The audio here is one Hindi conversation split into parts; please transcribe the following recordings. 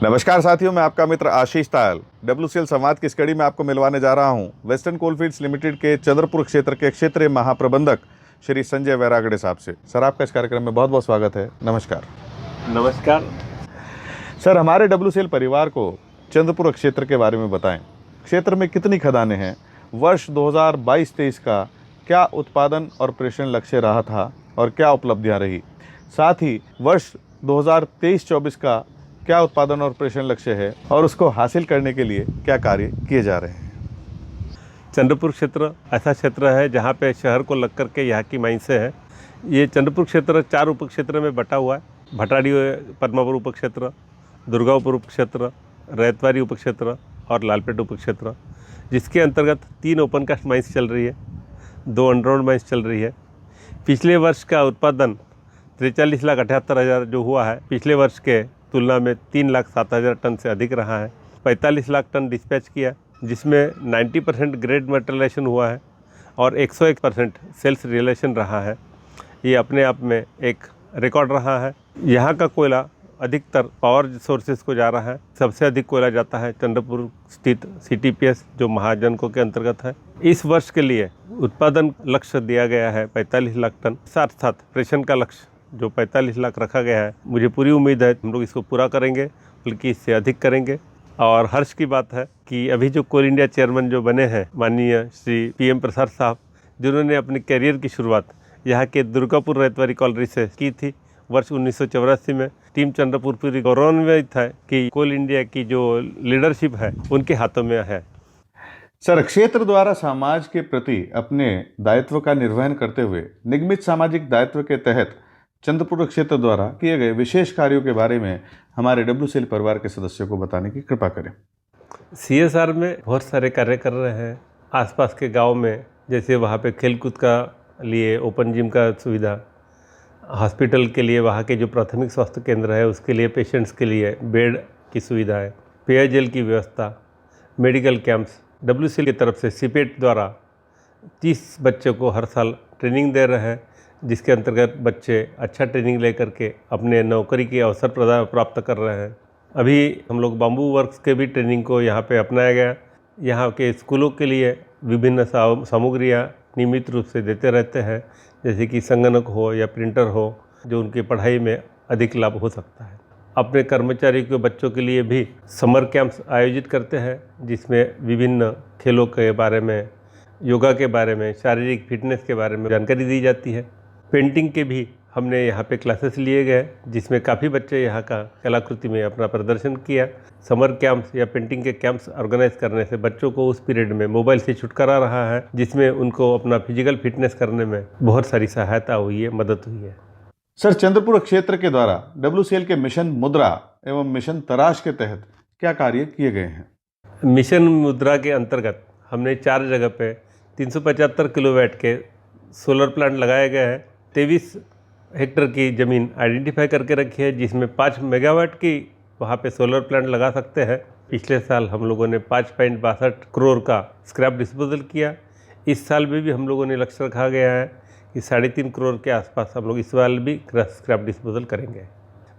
नमस्कार साथियों, मैं आपका मित्र आशीष तायल WCL संवाद की इस कड़ी में आपको मिलवाने जा रहा हूं वेस्टर्न कोलफील्ड्स लिमिटेड के चंद्रपुर क्षेत्र के क्षेत्रीय महाप्रबंधक श्री संजय वैरागड़े साहब से। सर, आपका इस कार्यक्रम में बहुत बहुत स्वागत है। नमस्कार। नमस्कार सर, हमारे WCL परिवार को चंद्रपुर क्षेत्र के बारे में बताएं। क्षेत्र में कितनी खदानें हैं? वर्ष 2022-23 का क्या उत्पादन और प्रेषण लक्ष्य रहा था और क्या उपलब्धियाँ रही? साथ ही वर्ष 2023-24 का क्या उत्पादन और प्रेषण लक्ष्य है और उसको हासिल करने के लिए क्या कार्य किए जा रहे हैं? चंद्रपुर क्षेत्र ऐसा क्षेत्र है जहाँ पे शहर को लग करके यहाँ की माइंसें हैं। ये चंद्रपुर क्षेत्र 4 उप क्षेत्र में बटा हुआ है। भटाड़ी पद्मापुर उप क्षेत्र, दुर्गापुर उप क्षेत्र, रैतवारी उप क्षेत्र और लालपेट उप क्षेत्र, जिसके अंतर्गत 3 ओपन कास्ट माइंस चल रही है, 2 अंडरग्राउंड माइंस चल रही है। पिछले वर्ष का उत्पादन 43,78,000 जो हुआ है, पिछले वर्ष के तुलना में 3,07,000 टन से अधिक रहा है। 45 लाख टन डिस्पैच किया, जिसमें 90% ग्रेड मटेरियलाइजेशन हुआ है और 101% सेल्स रियलाइजेशन रहा है। ये अपने आप में एक रिकॉर्ड रहा है। यहाँ का कोयला अधिकतर पावर सोर्सेज को जा रहा है। सबसे अधिक कोयला जाता है चंद्रपुर स्थित CTPS जो महाजनको के अंतर्गत है। इस वर्ष के लिए उत्पादन लक्ष्य दिया गया है 45 लाख टन, साथ साथ प्रेषण का लक्ष्य जो 45 लाख रखा गया है। मुझे पूरी उम्मीद है हम लोग इसको पूरा करेंगे, बल्कि इससे अधिक करेंगे। और हर्ष की बात है कि अभी जो कोल इंडिया चेयरमैन जो बने हैं माननीय श्री PM प्रसाद साहब, जिन्होंने अपने करियर की शुरुआत यहाँ के दुर्गापुर रैतवारी कॉलोनी से की थी वर्ष 1984 में। टीम चंद्रपुर पूरी गौरवान्वित है कि कोल इंडिया की जो लीडरशिप है उनके हाथों में है। सर, क्षेत्र द्वारा समाज के प्रति अपने दायित्व का निर्वहन करते हुए निगमित सामाजिक दायित्व के तहत चंद्रपुर क्षेत्र द्वारा किए गए विशेष कार्यों के बारे में हमारे WCL परिवार के सदस्यों को बताने की कृपा करें। CSR में बहुत सारे कार्य कर रहे हैं। आसपास के गांव में जैसे वहाँ पे खेलकूद का लिए ओपन जिम का सुविधा, हॉस्पिटल के लिए वहाँ के जो प्राथमिक स्वास्थ्य केंद्र है उसके लिए पेशेंट्स के लिए बेड की सुविधा है, पेयजल की व्यवस्था, मेडिकल कैंप्स। WCL की तरफ से CPET द्वारा 30 बच्चों को हर साल ट्रेनिंग दे रहे हैं, जिसके अंतर्गत बच्चे अच्छा ट्रेनिंग लेकर के अपने नौकरी के अवसर प्राप्त कर रहे हैं। अभी हम लोग बाम्बू वर्क्स के भी ट्रेनिंग को यहाँ पे अपनाया गया। यहाँ के स्कूलों के लिए विभिन्न सामग्रियाँ नियमित रूप से देते रहते हैं, जैसे कि संगणक हो या प्रिंटर हो, जो उनकी पढ़ाई में अधिक लाभ हो सकता है। अपने कर्मचारी के बच्चों के लिए भी समर कैंप्स आयोजित करते हैं, जिसमें विभिन्न खेलों के बारे में, योगा के बारे में, शारीरिक फिटनेस के बारे में जानकारी दी जाती है। पेंटिंग के भी हमने यहाँ पे क्लासेस लिए गए, जिसमें काफ़ी बच्चे यहाँ का कलाकृति में अपना प्रदर्शन किया। समर कैंप्स या पेंटिंग के कैंप्स ऑर्गेनाइज करने से बच्चों को उस पीरियड में मोबाइल से छुटकारा रहा है, जिसमें उनको अपना फिजिकल फिटनेस करने में बहुत सारी सहायता हुई है, मदद हुई है। सर, चंद्रपुर क्षेत्र के द्वारा WCL के मिशन मुद्रा एवं मिशन तराश के तहत क्या कार्य किए गए हैं? मिशन मुद्रा के अंतर्गत हमने 4 जगह पे 375 किलोवाट के सोलर प्लांट लगाए गए हैं। 23 हेक्टर की ज़मीन आइडेंटिफाई करके रखी है, जिसमें 5 मेगावाट की वहाँ पे सोलर प्लांट लगा सकते हैं। पिछले साल हम लोगों ने 5.62 करोड़ का स्क्रैप डिस्पोजल किया। इस साल में भी हम लोगों ने लक्ष्य रखा गया है कि 3.5 करोड़ के आसपास हम लोग इस साल भी स्क्रैप डिस्पोजल करेंगे।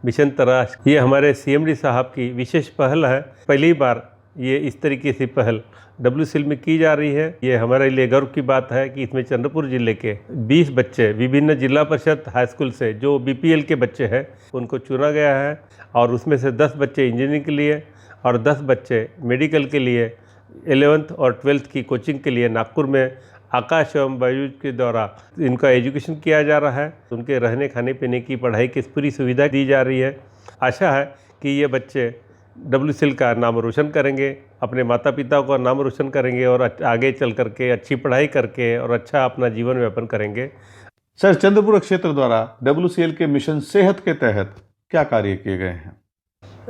मिशन तराश ये हमारे CMD साहब की विशेष पहल है। पहली बार ये इस तरीके से पहल WCL में की जा रही है। ये हमारे लिए गर्व की बात है कि इसमें चंद्रपुर जिले के 20 बच्चे विभिन्न जिला परिषद हाई स्कूल से जो BPL के बच्चे हैं उनको चुना गया है, और उसमें से 10 बच्चे इंजीनियरिंग के लिए और 10 बच्चे मेडिकल के लिए 11th और 12th की कोचिंग के लिए नागपुर में आकाश एवं वायु के द्वारा इनका एजुकेशन किया जा रहा है। उनके रहने खाने पीने की पढ़ाई की पूरी सुविधा दी जा रही है। आशा है कि ये बच्चे WCL का नाम रोशन करेंगे, अपने माता पिता का नाम रोशन करेंगे और आगे चल करके अच्छी पढ़ाई करके और अच्छा अपना जीवन यापन करेंगे। सर, चंद्रपुर क्षेत्र द्वारा WCL के मिशन सेहत के तहत क्या कार्य किए गए हैं?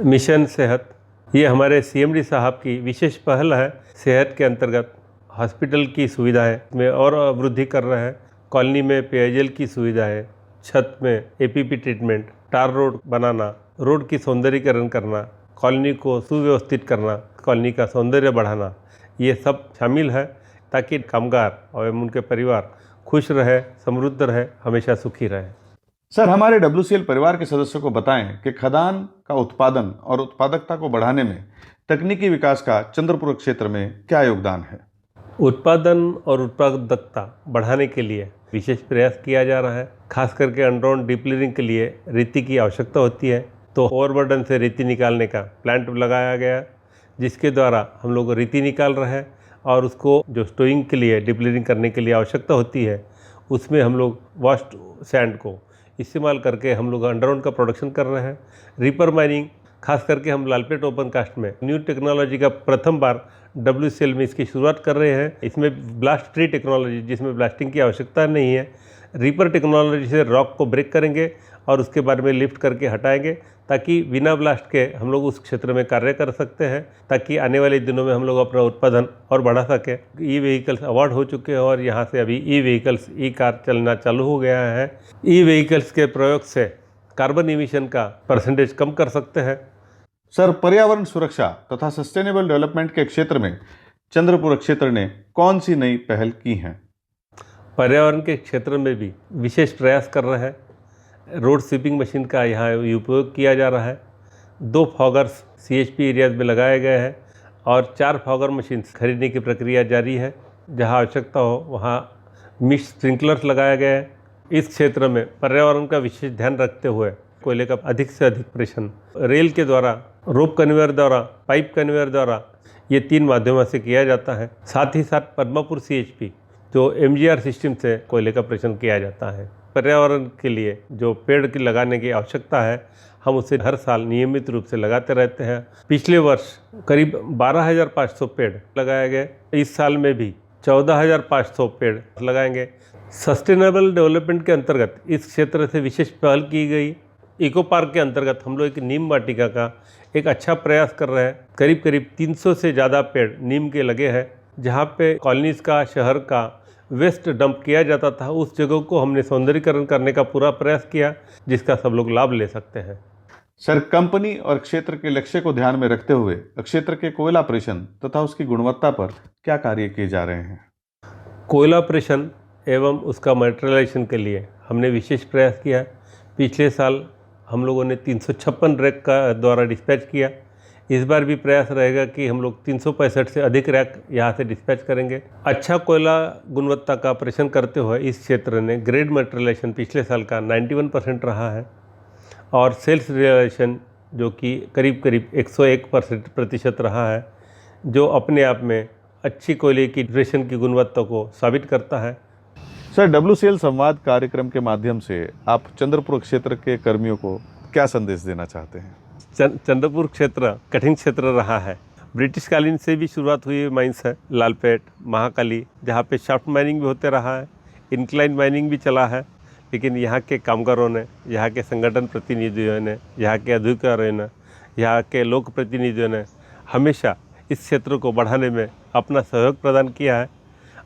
मिशन सेहत ये हमारे CMD साहब की विशेष पहल है। सेहत के अंतर्गत हॉस्पिटल की सुविधाएं में और वृद्धि कर रहे हैं। कॉलोनी में पेयजल की सुविधा है, छत में APP ट्रीटमेंट, टार रोड बनाना, रोड की सौंदर्यीकरण करना, कॉलोनी को सुव्यवस्थित करना, कॉलोनी का सौंदर्य बढ़ाना, ये सब शामिल है ताकि कामगार और उनके परिवार खुश रहे, समृद्ध रहे, हमेशा सुखी रहे। सर, हमारे WCL परिवार के सदस्यों को बताएं कि खदान का उत्पादन और उत्पादकता को बढ़ाने में तकनीकी विकास का चंद्रपुर क्षेत्र में क्या योगदान है। उत्पादन और उत्पादकता बढ़ाने के लिए विशेष प्रयास किया जा रहा है। खास करके अंडरग्राउंड डीप क्लीनिंग के लिए रेती की आवश्यकता होती है, तो ओवरबर्डन से रेती निकालने का प्लांट लगाया गया, जिसके द्वारा हम लोग रेती निकाल रहे हैं और उसको जो स्टोइंग के लिए डीप क्लीनिंग करने के लिए आवश्यकता होती है, उसमें हम लोग वॉश्ड सैंड को इस्तेमाल करके हम लोग अंडरग्राउंड का प्रोडक्शन कर रहे हैं। रिपर माइनिंग, खास करके हम लालपेट ओपन कास्ट में न्यू टेक्नोलॉजी का प्रथम बार WCL में इसकी शुरुआत कर रहे हैं। इसमें ब्लास्ट फ्री टेक्नोलॉजी, जिसमें ब्लास्टिंग की आवश्यकता नहीं है, रिपर टेक्नोलॉजी से रॉक को ब्रेक करेंगे और उसके बाद में लिफ्ट करके हटाएंगे, ताकि बिना ब्लास्ट के हम लोग उस क्षेत्र में कार्य कर सकते हैं, ताकि आने वाले दिनों में हम लोग अपना उत्पादन और बढ़ा सकें। ई व्हीकल्स अवार्ड हो चुके हैं और यहाँ से अभी ई व्हीकल्स, ई कार चलना चालू हो गया है। ई व्हीकल्स के प्रयोग से कार्बन इमिशन का परसेंटेज कम कर सकते हैं। सर, पर्यावरण सुरक्षा तथा सस्टेनेबल डेवलपमेंट के क्षेत्र में चंद्रपुर क्षेत्र ने कौन सी नई पहल की हैं। पर्यावरण के क्षेत्र में भी विशेष प्रयास कर रहे हैं। रोड स्वीपिंग मशीन का यहाँ उपयोग किया जा रहा है। 2 फॉगर्स CHP एरियाज में लगाए गए हैं और 4 फॉगर मशीन खरीदने की प्रक्रिया जारी है। जहाँ आवश्यकता हो वहाँ मिस्ट स्प्रिंकलर्स लगाया गया है। इस क्षेत्र में पर्यावरण का विशेष ध्यान रखते हुए कोयले का अधिक से अधिक प्रेषण रेल के द्वारा, रोप कन्वेयर द्वारा, पाइप कन्वेयर द्वारा, ये 3 माध्यमों से किया जाता है। साथ ही साथ पद्मापुर CHP जो MGR सिस्टम से कोयले का प्रेषण किया जाता है। पर्यावरण के लिए जो पेड़ की लगाने की आवश्यकता है, हम उसे हर साल नियमित रूप से लगाते रहते हैं। पिछले वर्ष करीब 12,500 पेड़ लगाए गए। इस साल में भी 14,500 पेड़ लगाएंगे। सस्टेनेबल डेवलपमेंट के अंतर्गत इस क्षेत्र से विशेष पहल की गई। इको पार्क के अंतर्गत हम लोग एक नीम वाटिका का एक अच्छा प्रयास कर रहे हैं। करीब करीब 300 से ज़्यादा पेड़ नीम के लगे हैं। जहाँ पे कॉलोनीज़ का, शहर का वेस्ट डंप किया जाता था, उस जगह को हमने सौंदर्यीकरण करने का पूरा प्रयास किया, जिसका सब लोग लाभ ले सकते हैं। सर, कंपनी और क्षेत्र के लक्ष्य को ध्यान में रखते हुए क्षेत्र के कोयला प्रेषण तथा उसकी गुणवत्ता पर क्या कार्य किए जा रहे हैं। कोयला प्रेषण एवं उसका मटेरियलाइजेशन के लिए हमने विशेष प्रयास किया है। पिछले साल हम लोगों ने 356 रैक का द्वारा डिस्पैच किया। इस बार भी प्रयास रहेगा कि हम लोग 365 से अधिक रैक यहाँ से डिस्पैच करेंगे। अच्छा कोयला गुणवत्ता का ऑपरेशन करते हुए इस क्षेत्र ने ग्रेड मटेरियलाइजेशन पिछले साल का 91% रहा है और सेल्स रियलाइजेशन जो कि करीब करीब 101% रहा है, जो अपने आप में अच्छी कोयले की प्रेषण की गुणवत्ता को साबित करता है। सर, WCL संवाद कार्यक्रम के माध्यम से आप चंद्रपुर क्षेत्र के कर्मियों को क्या संदेश देना चाहते हैं। चंद्रपुर क्षेत्र कठिन क्षेत्र रहा है। ब्रिटिश कालीन से भी शुरुआत हुई माइंस है, लालपेट, महाकाली, जहाँ पे शाफ्ट माइनिंग भी होते रहा है, इंक्लाइन माइनिंग भी चला है। लेकिन यहाँ के कामगारों ने, यहाँ के संगठन प्रतिनिधियों ने, यहाँ के अधिकारियों ने, यहाँ के लोक प्रतिनिधियों ने हमेशा इस क्षेत्र को बढ़ाने में अपना सहयोग प्रदान किया है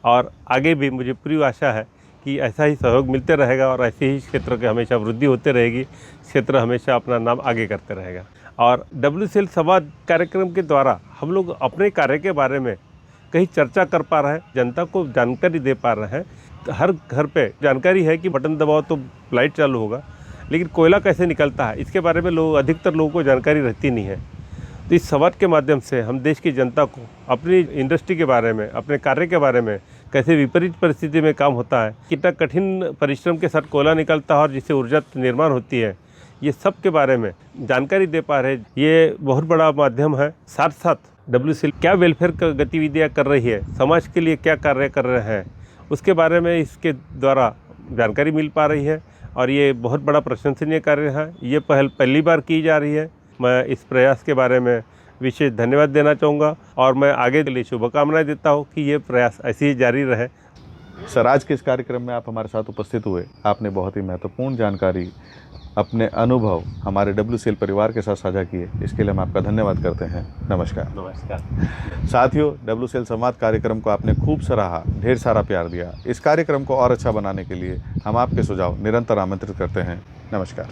और आगे भी मुझे पूरी आशा है कि ऐसा ही सहयोग मिलते रहेगा और ऐसे ही क्षेत्र की हमेशा वृद्धि होते रहेगी। क्षेत्र हमेशा अपना नाम आगे करते रहेगा। और WCL संवाद कार्यक्रम के द्वारा हम लोग अपने कार्य के बारे में कहीं चर्चा कर पा रहे हैं, जनता को जानकारी दे पा रहे हैं। हर घर पे जानकारी है कि बटन दबाओ तो लाइट चालू होगा, लेकिन कोयला कैसे निकलता है इसके बारे में अधिकतर लोगों को जानकारी रहती नहीं है। तो इस संवाद के माध्यम से हम देश की जनता को अपनी इंडस्ट्री के बारे में, अपने कार्य के बारे में, कैसे विपरीत परिस्थिति में काम होता है, कितना कठिन परिश्रम के साथ कोयला निकलता है और जिससे ऊर्जा निर्माण होती है, ये सब के बारे में जानकारी दे पा रहे हैं। ये बहुत बड़ा माध्यम है। साथ साथ WCL क्या वेलफेयर गतिविधियाँ कर रही है, समाज के लिए क्या कार्य कर रहे हैं, उसके बारे में इसके द्वारा जानकारी मिल पा रही है और ये बहुत बड़ा प्रशंसनीय कार्य है। ये पहल पहली बार की जा रही है। मैं इस प्रयास के बारे में विशेष धन्यवाद देना चाहूँगा और मैं आगे के लिए शुभकामनाएं देता हूँ कि ये प्रयास ऐसे ही जारी रहे। सर, आज के इस कार्यक्रम में आप हमारे साथ उपस्थित हुए, आपने बहुत ही महत्वपूर्ण जानकारी, अपने अनुभव हमारे WCL परिवार के साथ साझा किए, इसके लिए हम आपका धन्यवाद करते हैं। नमस्कार। नमस्कार साथियों, WCL संवाद कार्यक्रम को आपने खूब सराहा, ढेर सारा प्यार दिया। इस कार्यक्रम को और अच्छा बनाने के लिए हम आपके सुझाव निरंतर आमंत्रित करते हैं। नमस्कार।